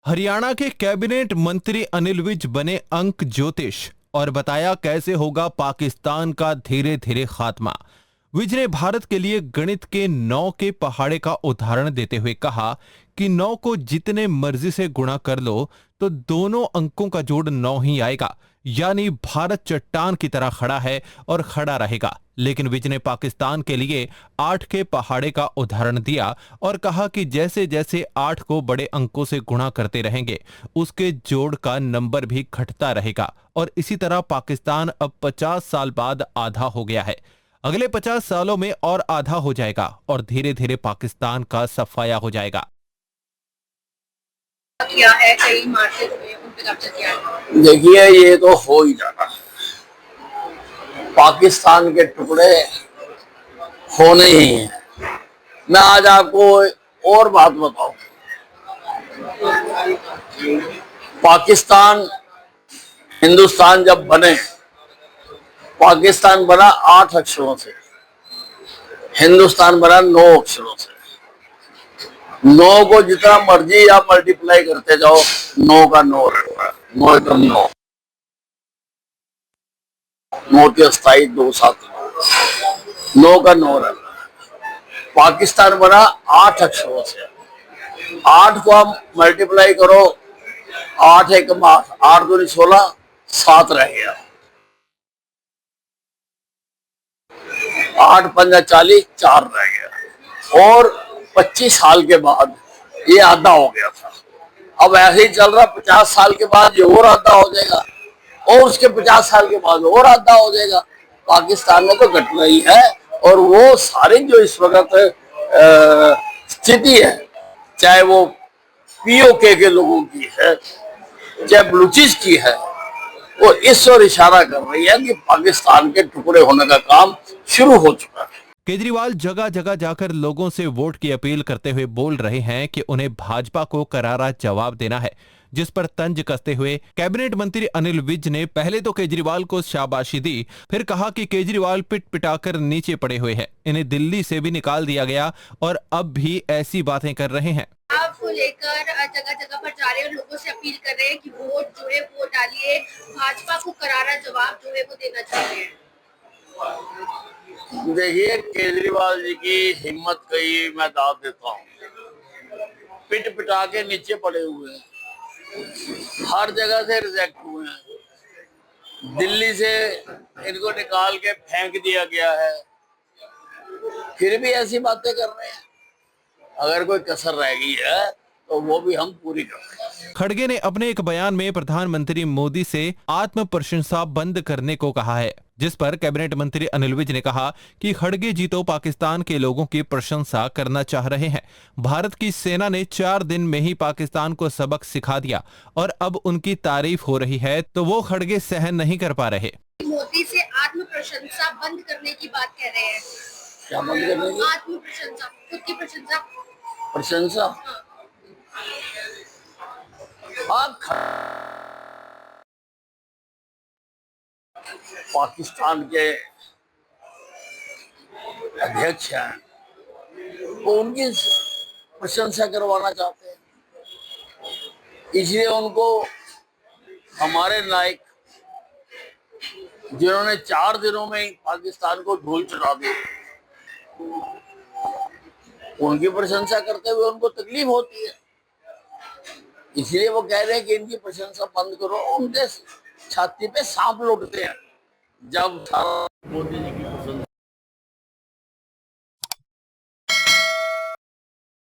हरियाणा के कैबिनेट मंत्री अनिल विज बने अंक ज्योतिष और बताया कैसे होगा पाकिस्तान का धीरे धीरे खात्मा। विज ने भारत के लिए गणित के 9 के पहाड़े का उदाहरण देते हुए कहा कि 9 को जितने मर्जी से गुणा कर लो तो दोनों अंकों का जोड़ 9 ही आएगा। यानी भारत चट्टान की तरह खड़ा है और खड़ा रहेगा। लेकिन विज ने पाकिस्तान के लिए 8 के पहाड़े का उदाहरण दिया और कहा कि जैसे जैसे 8 को बड़े अंकों से गुणा करते रहेंगे उसके जोड़ का नंबर भी घटता रहेगा और इसी तरह पाकिस्तान अब 50 साल बाद आधा हो गया है। अगले 50 सालों में और आधा हो जाएगा और धीरे धीरे पाकिस्तान का सफाया हो जाएगा। किया है कई मार्केट में उन पे कब्जा किया है। देखिए, ये तो हो ही जाना। पाकिस्तान के टुकड़े होने ही हैं। मैं आज आपको और बात बताऊं। पाकिस्तान हिंदुस्तान जब बने, पाकिस्तान बना 8 अक्षरों से, हिंदुस्तान बना 9 अक्षरों से। 9 को जितना मर्जी आप मल्टीप्लाई करते जाओ, 9 का 9 रहता है। 9 कम 9, 9 के स्थायी 2 7, 9 का 9 रहता है। पाकिस्तान बना 8 अक्षरों से। 8 को आप मल्टीप्लाई करो, 8 एकम 8, 8 दूनी 16, 7 रह गया। 8 पंजा 40, 4 रह गया। और 25 साल के बाद ये आधा हो गया था। अब ऐसे ही चल रहा, 50 साल के बाद ये और आधा हो जाएगा और उसके 50 साल के बाद और आधा हो जाएगा। पाकिस्तान में तो घटना ही है। और वो सारी जो इस वक्त स्थिति है, चाहे वो पीओके के लोगों की है, चाहे बलूचिस की है, वो इस ओर इशारा कर रही है कि पाकिस्तान के टुकड़े होने का काम शुरू हो चुका है। केजरीवाल जगह जगह जाकर लोगों से वोट की अपील करते हुए बोल रहे हैं कि उन्हें भाजपा को करारा जवाब देना है, जिस पर तंज कसते हुए कैबिनेट मंत्री अनिल विज ने पहले तो केजरीवाल को शाबाशी दी, फिर कहा कि केजरीवाल पिट पिटाकर नीचे पड़े हुए हैं, इन्हें दिल्ली से भी निकाल दिया गया और अब भी ऐसी बातें कर रहे हैं। आपको लेकर जगह जगह पर जा रहे हैं, लोगों से अपील कर रहे हैं कि वोट जो है वो डालिए, भाजपा को करारा जवाब जो है वो देना चाहिए। देखिए, केजरीवाल जी की हिम्मत कई मैं दाद देता हूँ। पिट पिटा के नीचे पड़े हुए हैं, हर जगह से रिजेक्ट हुए हैं, दिल्ली से इनको निकाल के फेंक दिया गया है, फिर भी ऐसी बातें कर रहे हैं। अगर कोई कसर रह गई है तो वो भी हम पूरी करेंगे। खड़गे ने अपने एक बयान में प्रधानमंत्री मोदी से आत्म प्रशंसा बंद करने को कहा है, जिस पर कैबिनेट मंत्री अनिल विज ने कहा कि खड़गे जी तो पाकिस्तान के लोगों की प्रशंसा करना चाह रहे हैं। भारत की सेना ने 4 दिन में ही पाकिस्तान को सबक सिखा दिया और अब उनकी तारीफ हो रही है तो वो खड़गे सहन नहीं कर पा रहे। मोदी से आत्म प्रशंसा बंद करने की बात कह रहे हैं। क्या बंद करने की? आत्म प्रशंसा, खुद की प्रशंसा। प्रशंसा? आप पाकिस्तान के अध्यक्ष हैं, वो उनकी प्रशंसा करवाना चाहते हैं, इसलिए उनको हमारे नायक, जिन्होंने 4 दिनों में ही पाकिस्तान को धूल चढ़ा दी, उनकी प्रशंसा करते हुए उनको तकलीफ होती है। इसलिए वो कह रहे हैं कि इनकी प्रशंसा बंद करो। उनके छाती पे सांप लौटते हैं जब मोदी जी की प्रशंसा